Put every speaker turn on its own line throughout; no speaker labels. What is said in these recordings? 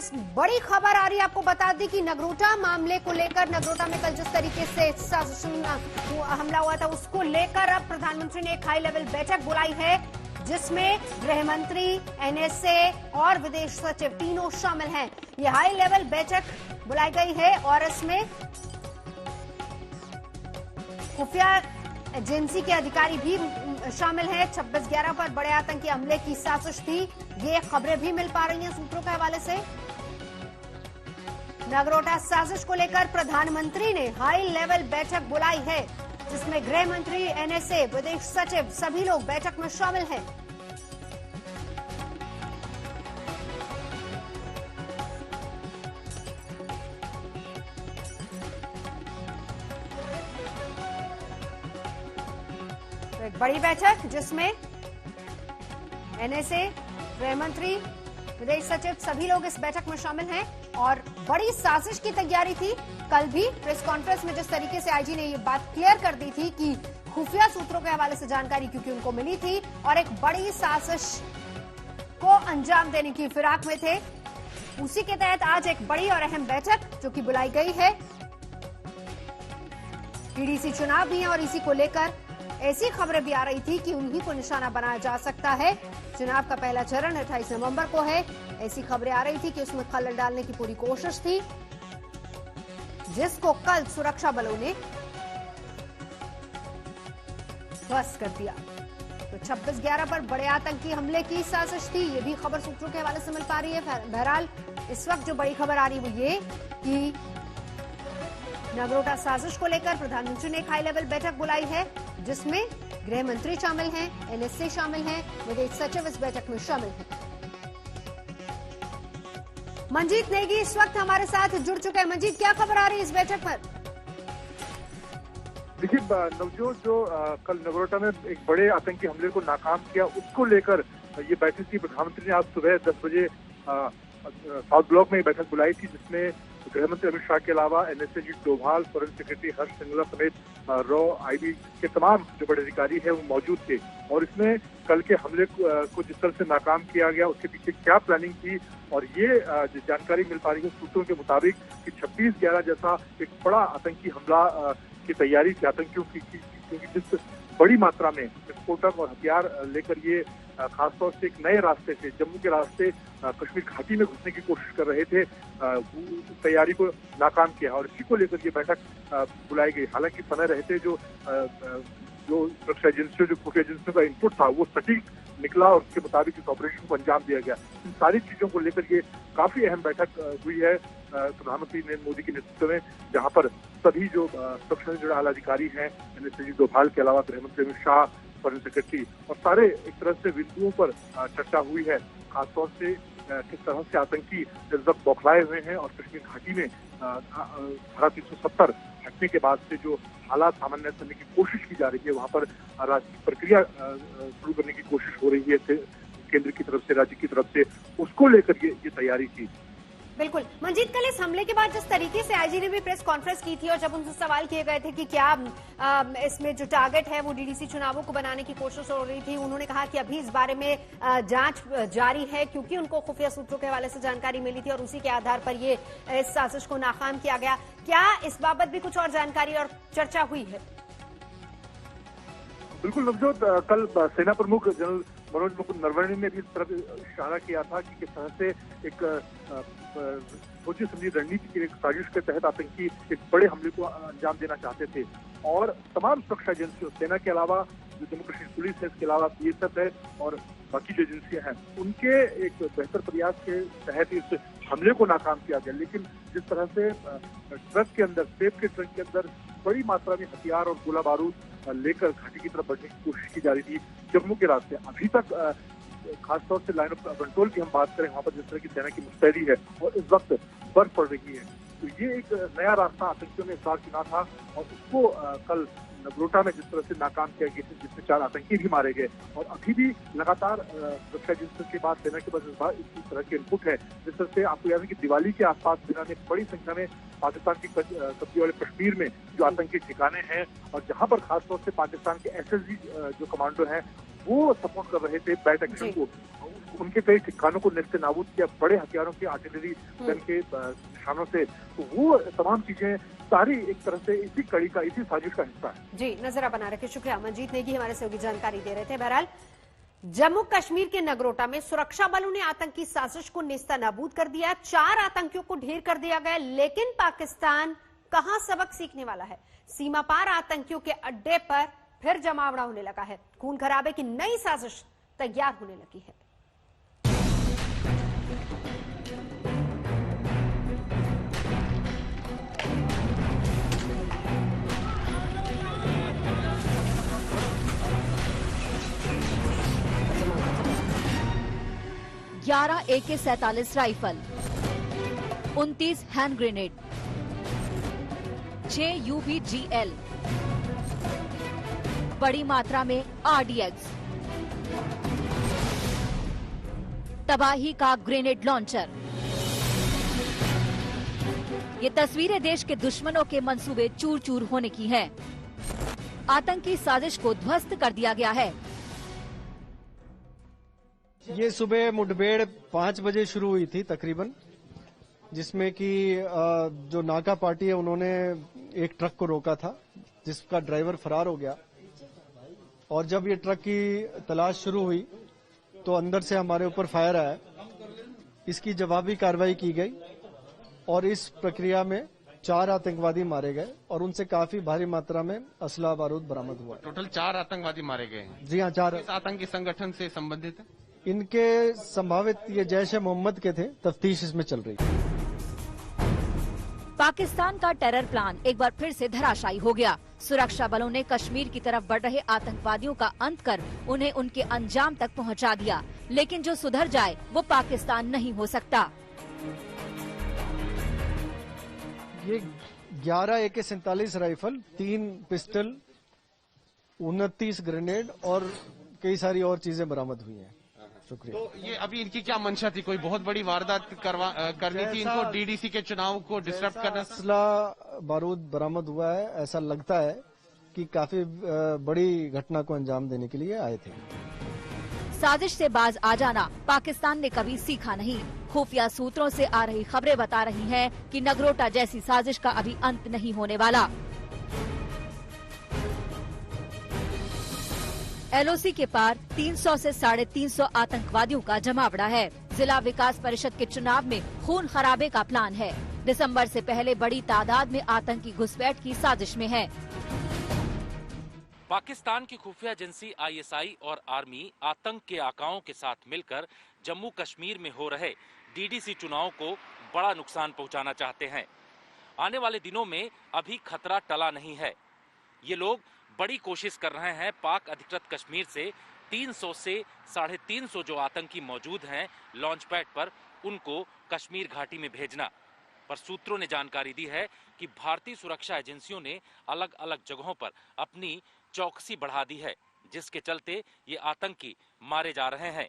इस बड़ी खबर आ रही है, आपको बता दी कि नगरोटा मामले को लेकर, नगरोटा में कल जिस तरीके से हमला हुआ था उसको लेकर अब प्रधानमंत्री ने एक हाई लेवल बैठक बुलाई है, जिसमें गृह मंत्री, एनएसए और विदेश सचिव तीनों शामिल हैं। ये हाई लेवल बैठक बुलाई गई है और इसमें खुफिया एजेंसी के अधिकारी भी शामिल हैं। 26/11 पर बड़े आतंकी हमले की साजिश थी, ये खबरें भी मिल पा रही हैं सूत्रों के हवाले से। नगरोटा साजिश को लेकर प्रधानमंत्री ने हाई लेवल बैठक बुलाई है, जिसमें गृह मंत्री, एनएसए, विदेश सचिव सभी लोग बैठक में शामिल हैं। एक बड़ी बैठक जिसमें एनएसए, गृह मंत्री, विदेश सचिव सभी लोग इस बैठक में शामिल हैं और बड़ी साजिश की तैयारी थी। कल भी प्रेस कॉन्फ्रेंस में जिस तरीके से आईजी ने ये बात क्लियर कर दी थी कि खुफिया सूत्रों के हवाले से जानकारी क्योंकि उनको मिली थी और एक बड़ी साजिश को अंजाम देने की फिराक में थे, उसी के तहत आज एक बड़ी और अहम बैठक जो कि बुलाई गई है। टीडीसी चुनाव भी है और इसी को लेकर ऐसी खबरें भी आ रही थी कि उन्हीं को निशाना बनाया जा सकता है। चुनाव का पहला चरण 28 नवंबर को है। ऐसी खबरें आ रही थी कि उसमें खलल डालने की पूरी कोशिश थी, जिसको कल सुरक्षा बलों ने ध्वस्त कर दिया। तो 26/11 पर बड़े आतंकी हमले की साजिश थी, ये भी खबर सूत्रों के हवाले से मिल पा रही है। बहरहाल इस वक्त जो बड़ी खबर आ रही है वो ये कि नगरोटा साजिश को लेकर प्रधानमंत्री ने एक हाई लेवल बैठक बुलाई है, जिसमें गृह मंत्री शामिल हैं, एनएसए शामिल हैं, विदेश सचिव इस बैठक में शामिल हैं। मंजीत नेगी इस वक्त हमारे साथ जुड़ चुके हैं। मंजीत, क्या खबर आ रही है इस बैठक पर?
देखिए नवजोत, जो कल नगरोटा में एक बड़े आतंकी हमले को नाकाम किया, उसको लेकर ये बैठक थी। प्रधानमंत्री ने आज सुबह 10 बजे साउथ ब्लॉक में एक बैठक बुलाई थी, जिसमें गृह मंत्री अमित शाह के अलावा एनएसए जी डोभाल, फॉरेन सेक्रेटरी हर्ष सिंगला समेत रॉ, आईबी के तमाम जो बड़े अधिकारी हैं वो मौजूद थे। और इसमें कल के हमले को जिस तरह से नाकाम किया गया, उसके पीछे क्या प्लानिंग थी, और ये जो जानकारी मिल पा रही है सूत्रों के मुताबिक कि 26/11 जैसा एक बड़ा आतंकी हमला की तैयारी थी आतंकियों की, क्योंकि जिस बड़ी मात्रा में विस्फोटक और हथियार लेकर ये खासतौर से एक नए रास्ते से, जम्मू के रास्ते कश्मीर घाटी में घुसने की कोशिश कर रहे थे, तैयारी को नाकाम किया और इसी को लेकर ये बैठक बुलाई गई। हालांकि समय रहते जो सुरक्षा एजेंसियों, जो खुफिया एजेंसियों का इनपुट था वो सटीक निकला और उसके मुताबिक इस ऑपरेशन को अंजाम दिया गया। इन सारी चीजों को लेकर ये काफी अहम बैठक हुई है प्रधानमंत्री नरेंद्र मोदी के नेतृत्व में, जहां पर सभी जो सुरक्षा से जुड़े आला अधिकारी हैं, एनएसए जी डोभाल के अलावा गृह मंत्री अमित शाह, फॉरेन सेक्रेटरी और सारे एक तरह से बिंदुओं पर चर्चा हुई है। खासतौर से किस तरह से आतंकी इस वक्त बौखलाए हुए हैं और कश्मीर घाटी में धारा 370 हटने के बाद से जो हालात सामान्य करने की कोशिश की जा रही है, वहां पर राजनीतिक प्रक्रिया शुरू करने की कोशिश हो रही है केंद्र की तरफ से, राज्य की तरफ से, उसको लेकर ये तैयारी थी।
बिल्कुल मंजीत, कल इस हमले के बाद जिस तरीके से आईजी ने भी प्रेस कॉन्फ्रेंस की थी और जब उनसे सवाल किए गए थे कि क्या इसमें जो टारगेट है वो डीडीसी चुनावों को बनाने की कोशिश हो रही थी, उन्होंने कहा कि अभी इस बारे में जांच जारी है, क्योंकि उनको खुफिया सूत्रों के हवाले से जानकारी मिली थी और उसी के आधार पर ये इस साजिश को नाकाम किया गया। क्या इस बाबत भी कुछ और जानकारी और चर्चा हुई है?
बिल्कुल नवजोत, कल सेना प्रमुख जनरल मनोज मुकुंद नरवणे ने भी इस तरफ इशारा किया था कि किस तरह से एक सोची समझी रणनीति की एक साजिश के तहत आतंकी एक बड़े हमले को अंजाम देना चाहते थे और तमाम सुरक्षा एजेंसियों, सेना के अलावा जो जम्मू कश्मीर पुलिस है, इसके अलावा बीएसएफ है और बाकी जो एजेंसियां हैं, उनके एक बेहतर प्रयास के तहत इस हमले को नाकाम किया गया। लेकिन जिस तरह से ट्रक के अंदर, सेब के ट्रक के अंदर बड़ी मात्रा में हथियार और गोला बारूद लेकर घाटी की तरफ बढ़ने की कोशिश की जा रही थी जम्मू के रास्ते, अभी तक खासतौर से लाइन ऑफ कंट्रोल की हम बात करें, वहाँ पर जिस तरह की सेना की मुस्तैदी है और इस वक्त बर्फ पड़ रही है, तो ये एक नया रास्ता आतंकियों ने इस बार चुना था और उसको कल नगरोटा में जिस तरह से नाकाम किया गया, जिसमें 4 आतंकी भी मारे गए और अभी भी लगातार सुरक्षा एजेंसियों के बाद, सेना के पास इस तरह के इनपुट है। जिस तरह से आपको याद है कि दिवाली के आसपास सेना ने बड़ी संख्या में पाकिस्तान की कब्जे वाले कश्मीर में जो आतंकी ठिकाने हैं और जहां पर खासतौर से पाकिस्तान के एसएसजी जो कमांडो हैं वो सपोर्ट कर रहे थे बैट एक्शन को, उनके कई ठिकानों को नेस्त नाबूद किया, बड़े हथियारों के आर्टिलरी गन के निशानों से। तो वो तमाम चीजें सारी एक तरह से इसी कड़ी का, इसी साजिश का हिस्सा है।
जी, नजर बना रखे। शुक्रिया मंजीत नेगी हमारे सहयोगी जानकारी दे रहे थे। बहरहाल जम्मू कश्मीर के नगरोटा में सुरक्षा बलों ने आतंकी साजिश को नेस्तनाबूद कर दिया। 4 आतंकियों को ढेर कर दिया गया, लेकिन पाकिस्तान कहां सबक सीखने वाला है। सीमा पार आतंकियों के अड्डे पर फिर जमावड़ा होने लगा है। खून खराबे की नई साजिश तैयार होने लगी है।
AK-47 rifle, 29 hand grenade, 6 UBGL, बड़ी मात्रा में RDX, तबाही का ग्रेनेड लॉन्चर। ये तस्वीरें देश के दुश्मनों के मंसूबे चूर चूर होने की हैं। आतंकी साजिश को ध्वस्त कर दिया गया है।
ये सुबह मुठभेड़ 5 बजे शुरू हुई थी तकरीबन, जिसमें कि जो नाका पार्टी है उन्होंने एक ट्रक को रोका था, जिसका ड्राइवर फरार हो गया। और जब ये ट्रक की तलाश शुरू हुई तो अंदर से हमारे ऊपर फायर आया। इसकी जवाबी कार्रवाई की गई और इस प्रक्रिया में 4 आतंकवादी मारे गए और उनसे काफी भारी मात्रा में असला बारूद बरामद हुआ।
टोटल 4 आतंकवादी मारे गए हैं।
जी हाँ, 4
किस आतंकी संगठन से संबंधित है?
इनके संभावित ये जैश ए मोहम्मद के थे। तफ्तीश इसमें चल रही है।
पाकिस्तान का टेरर प्लान एक बार फिर से धराशायी हो गया। सुरक्षा बलों ने कश्मीर की तरफ बढ़ रहे आतंकवादियों का अंत कर उन्हें उनके अंजाम तक पहुंचा दिया, लेकिन जो सुधर जाए वो पाकिस्तान नहीं हो सकता।
ये 11 AK-47 राइफल, 3 पिस्टल, 29 ग्रेनेड और कई सारी और चीजें बरामद हुई हैं। शुक्रिया।
तो ये अभी इनकी क्या मंशा थी? कोई बहुत बड़ी वारदात करनी थी इनको, DDC के चुनाव को डिस्टर्ब करना?
असला बारूद बरामद हुआ है। ऐसा लगता है कि काफी बड़ी घटना को अंजाम देने के लिए आए थे।
साजिश से बाज आ जाना पाकिस्तान ने कभी सीखा नहीं। खुफिया सूत्रों से आ रही खबरें बता रही हैं कि नगरोटा जैसी साजिश का अभी अंत नहीं होने वाला। LOC के पार 300 से 350 आतंकवादियों का जमावड़ा है। जिला विकास परिषद के चुनाव में खून खराबे का प्लान है। दिसंबर से पहले बड़ी तादाद में आतंकी घुसपैठ की साजिश में है।
पाकिस्तान की खुफिया एजेंसी ISI और आर्मी आतंक के आकाओं के साथ मिलकर जम्मू कश्मीर में हो रहे DDC चुनाव को बड़ा नुकसान पहुंचाना चाहते हैं। आने वाले दिनों में अभी खतरा टला नहीं है। ये लोग बड़ी कोशिश कर रहे हैं पाक अधिकृत कश्मीर से 300 से 350 जो आतंकी मौजूद हैं लॉन्च पैड पर, उनको कश्मीर घाटी में भेजना। पर सूत्रों ने जानकारी दी है कि भारतीय सुरक्षा एजेंसियों ने अलग अलग जगहों पर अपनी चौकसी बढ़ा दी है, जिसके चलते ये आतंकी मारे जा रहे हैं।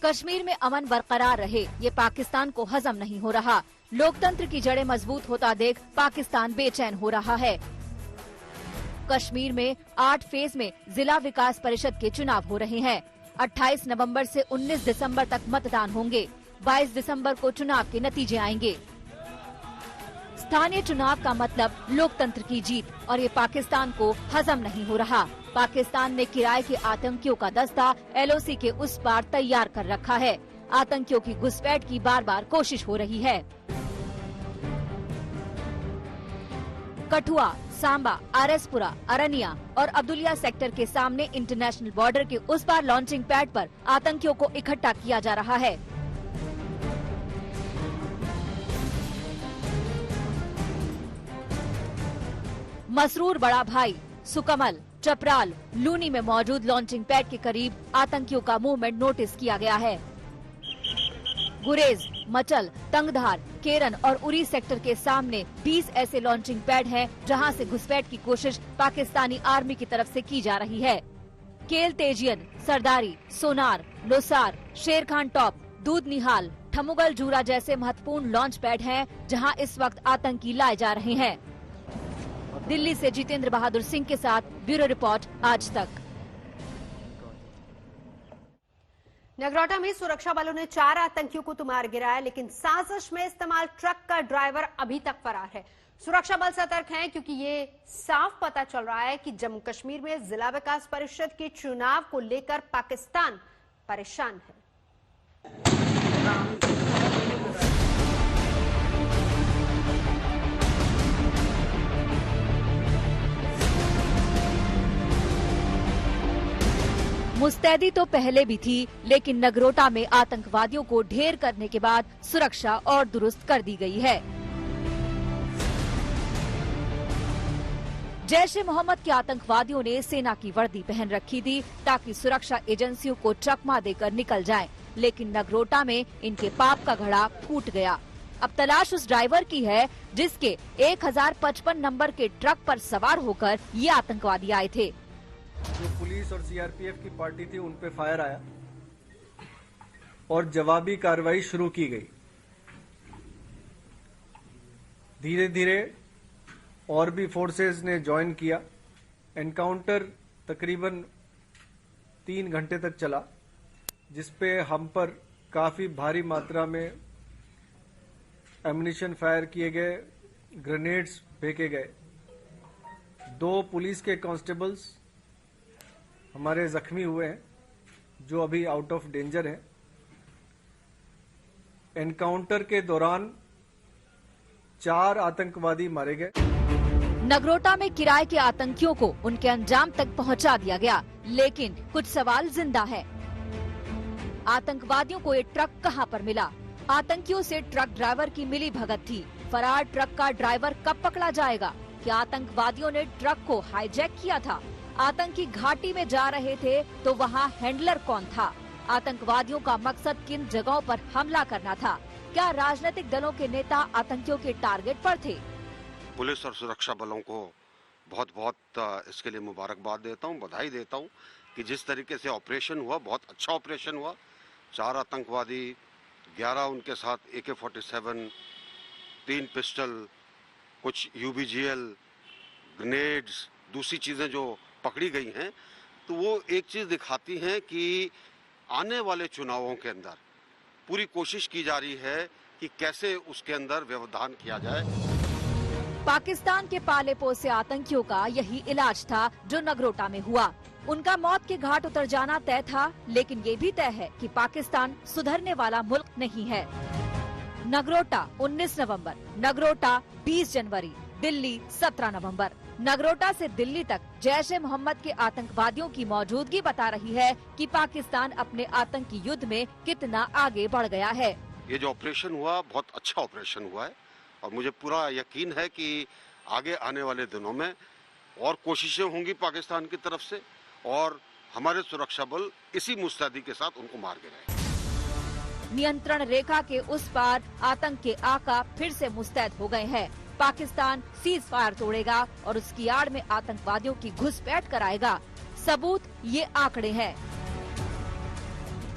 कश्मीर में अमन बरकरार रहे, ये पाकिस्तान को हजम नहीं हो रहा। लोकतंत्र की जड़ें मजबूत होता देख पाकिस्तान बेचैन हो रहा है। कश्मीर में 8 फेज में जिला विकास परिषद के चुनाव हो रहे हैं। 28 नवंबर से 19 दिसंबर तक मतदान होंगे। 22 दिसंबर को चुनाव के नतीजे आएंगे। स्थानीय चुनाव का मतलब लोकतंत्र की जीत, और ये पाकिस्तान को हजम नहीं हो रहा। पाकिस्तान ने किराए के आतंकियों का दस्ता LOC के उस पार तैयार कर रखा है। आतंकियों की घुसपैठ की बार बार कोशिश हो रही है। कठुआ, सांबा, आरएसपुरा, अरनिया और अब्दुलिया सेक्टर के सामने इंटरनेशनल बॉर्डर के उस पार लॉन्चिंग पैड पर आतंकियों को इकट्ठा किया जा रहा है। मसरूर बड़ा भाई, सुकमल, चपराल, लूनी में मौजूद लॉन्चिंग पैड के करीब आतंकियों का मूवमेंट नोटिस किया गया है। गुरेज, मचल, तंगधार, केरन और उरी सेक्टर के सामने 20 ऐसे लॉन्चिंग पैड हैं जहां से घुसपैठ की कोशिश पाकिस्तानी आर्मी की तरफ से की जा रही है। केल तेजियन, सरदारी, सोनार, लोसार, शेरखान टॉप, दूध निहाल, ठमुगल जूरा जैसे महत्वपूर्ण लॉन्च पैड हैं जहां इस वक्त आतंकी लाए जा रहे हैं। दिल्ली से जितेंद्र बहादुर सिंह के साथ ब्यूरो रिपोर्ट आज तक।
नगरोटा में सुरक्षा बलों ने 4 आतंकियों को तो मार गिराया, लेकिन साजिश में इस्तेमाल ट्रक का ड्राइवर अभी तक फरार है। सुरक्षा बल सतर्क हैं क्योंकि ये साफ पता चल रहा है कि जम्मू कश्मीर में जिला विकास परिषद के चुनाव को लेकर पाकिस्तान परेशान है।
मुस्तैदी तो पहले भी थी, लेकिन नगरोटा में आतंकवादियों को ढेर करने के बाद सुरक्षा और दुरुस्त कर दी गई है। जैश ए मोहम्मद के आतंकवादियों ने सेना की वर्दी पहन रखी थी ताकि सुरक्षा एजेंसियों को चकमा देकर निकल जाएं, लेकिन नगरोटा में इनके पाप का घड़ा फूट गया। अब तलाश उस ड्राइवर की है जिसके 1055 नंबर के ट्रक पर सवार होकर ये आतंकवादी आए थे।
जो पुलिस और सीआरपीएफ की पार्टी थी उन पे फायर आया और जवाबी कार्रवाई शुरू की गई। धीरे धीरे और भी फोर्सेस ने ज्वाइन किया। एनकाउंटर तकरीबन 3 घंटे तक चला, जिसपे हम पर काफी भारी मात्रा में एम्युनिशन फायर किए गए, ग्रेनेड्स फेंके गए। 2 पुलिस के कांस्टेबल्स हमारे जख्मी हुए हैं, जो अभी आउट ऑफ डेंजर हैं। एनकाउंटर के दौरान 4 आतंकवादी मारे गए।
नगरोटा में किराए के आतंकियों को उनके अंजाम तक पहुंचा दिया गया, लेकिन कुछ सवाल जिंदा है। आतंकवादियों को ये ट्रक कहां पर मिला? आतंकियों से ट्रक ड्राइवर की मिली भगत थी। फरार ट्रक का ड्राइवर कब पकड़ा जाएगा? क्या आतंकवादियों ने ट्रक को हाईजैक किया था? आतंकी घाटी में जा रहे थे तो वहां हैंडलर कौन था? आतंकवादियों का मकसद किन जगहों पर हमला करना था? क्या राजनीतिक दलों के नेता आतंकियों के टारगेट पर थे?
पुलिस और सुरक्षा बलों को बहुत बहुत इसके लिए मुबारकबाद देता हूं, बधाई देता हूं कि जिस तरीके से ऑपरेशन हुआ, बहुत अच्छा ऑपरेशन हुआ। 4 आतंकवादी, 11 उनके साथ AK-47, 3 पिस्टल, कुछ UBGL, ग्रेनेड्स, दूसरी चीजें जो पकड़ी गई हैं, तो वो एक चीज दिखाती हैं कि आने वाले चुनावों के अंदर पूरी कोशिश की जा रही है कि कैसे उसके अंदर व्यवधान किया जाए।
पाकिस्तान के पाले पोसे आतंकियों का यही इलाज था जो नगरोटा में हुआ। उनका मौत के घाट उतर जाना तय था, लेकिन ये भी तय है कि पाकिस्तान सुधरने वाला मुल्क नहीं है। नगरोटा 19 नवंबर, नगरोटा 20 जनवरी, दिल्ली 17 नवंबर। नगरोटा से दिल्ली तक जैश ए मोहम्मद के आतंकवादियों की मौजूदगी बता रही है कि पाकिस्तान अपने आतंकी युद्ध में कितना आगे बढ़ गया है।
ये जो ऑपरेशन हुआ, बहुत अच्छा ऑपरेशन हुआ है और मुझे पूरा यकीन है कि आगे आने वाले दिनों में और कोशिशें होंगी पाकिस्तान की तरफ से और हमारे सुरक्षा बल इसी मुस्तैदी के साथ उनको मार गिराएंगे।
नियंत्रण रेखा के उस पार आतंक के आका फिर से मुस्तैद हो गए हैं। पाकिस्तान सीज फायर तोड़ेगा और उसकी आड़ में आतंकवादियों की घुसपैठ कराएगा। सबूत ये आंकड़े हैं।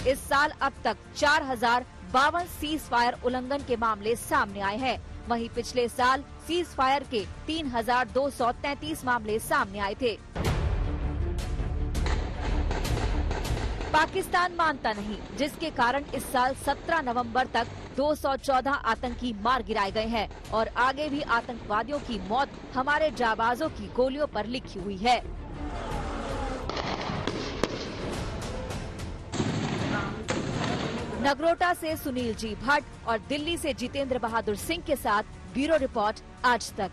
इस साल अब तक 4052 सीज फायर उल्लंघन के मामले सामने आए हैं। वहीं पिछले साल सीज फायर के 3233 मामले सामने आए थे। पाकिस्तान मानता नहीं, जिसके कारण इस साल 17 नवंबर तक 214 आतंकी मार गिराए गए हैं और आगे भी आतंकवादियों की मौत हमारे जाबाजों की गोलियों पर लिखी हुई है। नगरोटा से सुनील जी भट्ट और दिल्ली से जितेंद्र बहादुर सिंह के साथ ब्यूरो रिपोर्ट आज तक।